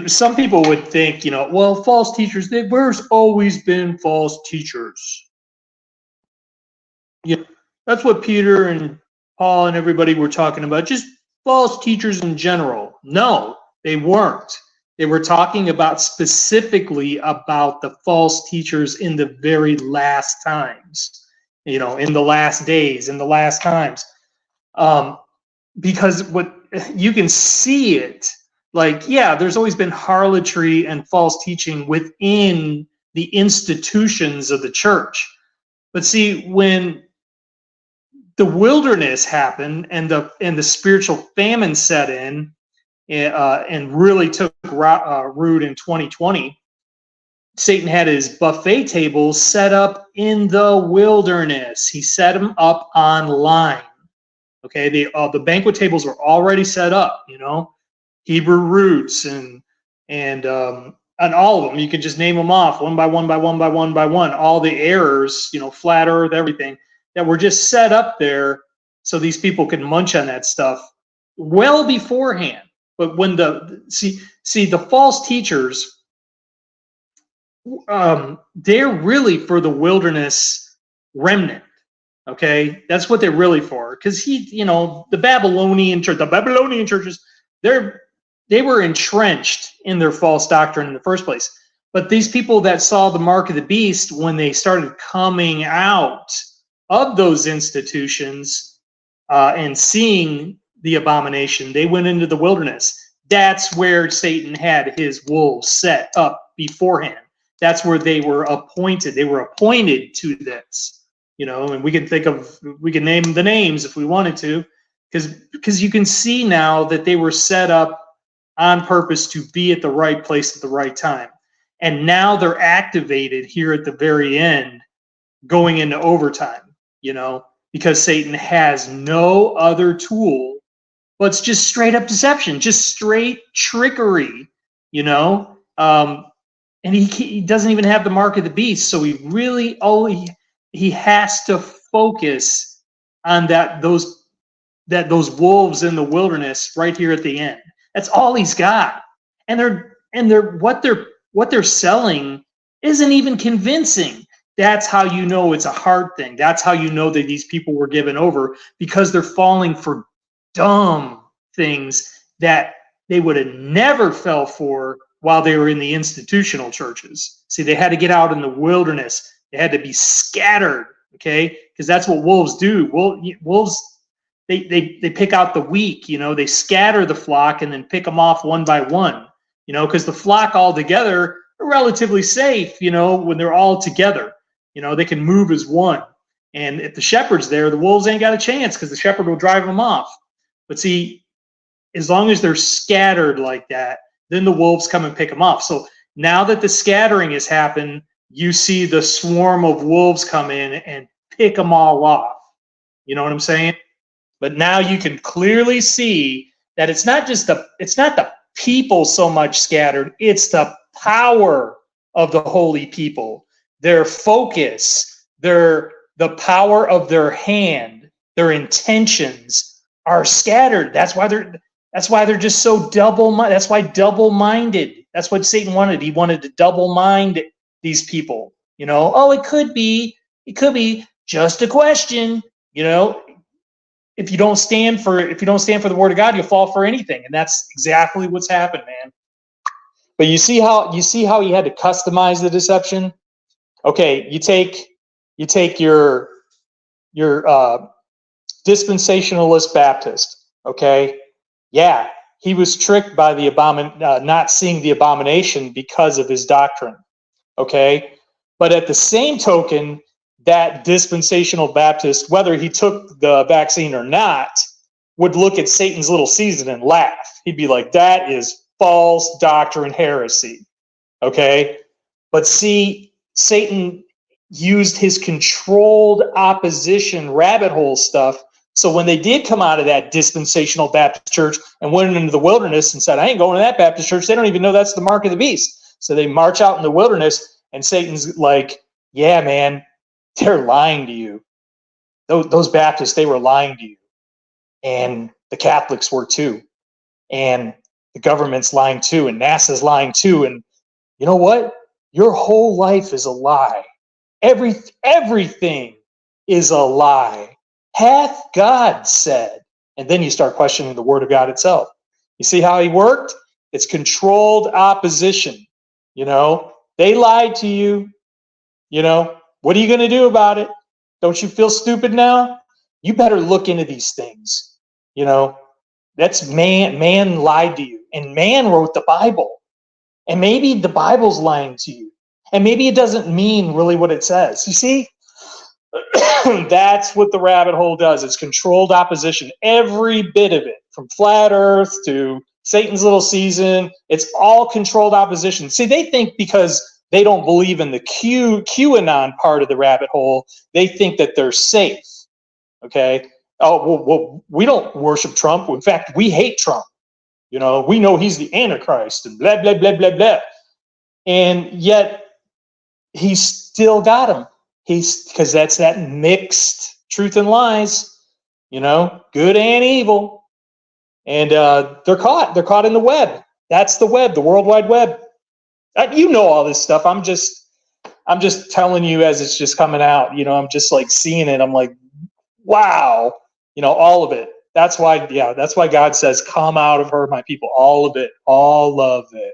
some people would think, well, false teachers, there's always been false teachers. That's what Peter and Paul and everybody were talking about, just false teachers in general. No, they weren't. They were talking about specifically about the false teachers in the very last times, in the last days, in the last times. Because what you can see it, like, yeah, there's always been harlotry and false teaching within the institutions of the church. But see, when the wilderness happened and the spiritual famine set in, and really took root in 2020, Satan had his buffet tables set up in the wilderness. He set them up online. Okay, the banquet tables were already set up. Hebrew roots and all of them. You can just name them off one by one by one by one by one. All the errors, flat Earth, everything that were just set up there so these people could munch on that stuff well beforehand. But when the false teachers, they're really for the wilderness remnant. Okay, that's what they're really for. Because the Babylonian churches, they were entrenched in their false doctrine in the first place. But these people that saw the mark of the beast, when they started coming out of those institutions and seeing the abomination, they went into the wilderness. That's where Satan had his wolves set up beforehand. That's where they were appointed. They were appointed to this, and we can name the names if we wanted to, because you can see now that they were set up on purpose to be at the right place at the right time. And now they're activated here at the very end, going into overtime, because Satan has no other tool, but it's just straight up deception, just straight trickery, and he doesn't even have the mark of the beast. So he really, he has to focus on those wolves in the wilderness right here at the end. That's all he's got. And what they're selling isn't even convincing. That's how you know it's a hard thing. That's how you know that these people were given over, because they're falling for dumb things that they would have never fell for while they were in the institutional churches. See, they had to get out in the wilderness. They had to be scattered, okay? Because that's what wolves do. Wolves, they pick out the weak, they scatter the flock and then pick them off one by one, because the flock all together are relatively safe, when they're all together. They can move as one. And if the shepherd's there, the wolves ain't got a chance, because the shepherd will drive them off. But see, as long as they're scattered like that, then the wolves come and pick them off. So now that the scattering has happened, you see the swarm of wolves come in and pick them all off. You know what I'm saying? But now you can clearly see that it's not the people so much scattered, it's the power of the holy people. Their focus, the power of their hand, their intentions are scattered. That's why they're just so double-minded. That's why double-minded. That's what Satan wanted. He wanted to double-mind these people. It could be just a question. If you don't stand for the word of God, you'll fall for anything, and that's exactly what's happened, man. But you see how he had to customize the deception. Okay, you take your dispensationalist Baptist. Okay, yeah, he was tricked by the not seeing the abomination because of his doctrine. Okay, but at the same token, that dispensational Baptist, whether he took the vaccine or not, would look at Satan's little season and laugh. He'd be like, that is false doctrine, heresy. Okay, but see, Satan used his controlled opposition rabbit hole stuff. So when they did come out of that dispensational Baptist church and went into the wilderness and said, I ain't going to that Baptist church, they don't even know that's the mark of the beast. So they march out in the wilderness, and Satan's like, yeah, man, they're lying to you. Those Baptists, they were lying to you. And the Catholics were too. And the government's lying too, and NASA's lying too. And you know what? Your whole life is a lie. Everything is a lie. Hath God said? And then you start questioning the word of God itself. You see how he worked? It's controlled opposition. You know, they lied to you. You know, what are you going to do about it? Don't you feel stupid now? You better look into these things. You know, that's man lied to you, and man wrote the Bible. And maybe the Bible's lying to you. And maybe it doesn't mean really what it says. You see, that's what the rabbit hole does. It's controlled opposition. Every bit of it, from flat earth to Satan's little season, it's all controlled opposition. See, they think because they don't believe in the QAnon part of the rabbit hole, they think that they're safe. Okay? Oh, well, we don't worship Trump. In fact, we hate Trump. You know, we know he's the Antichrist and blah, blah, blah, blah, blah. And yet, he's still got him. Because that's that mixed truth and lies, you know, good and evil. And they're caught. They're caught in the web. That's the web, the World Wide Web. You know all this stuff. I'm just telling you as it's just coming out. You know, I'm just like seeing it. I'm like, wow. You know, all of it. That's why God says, come out of her, my people. All of it. All of it.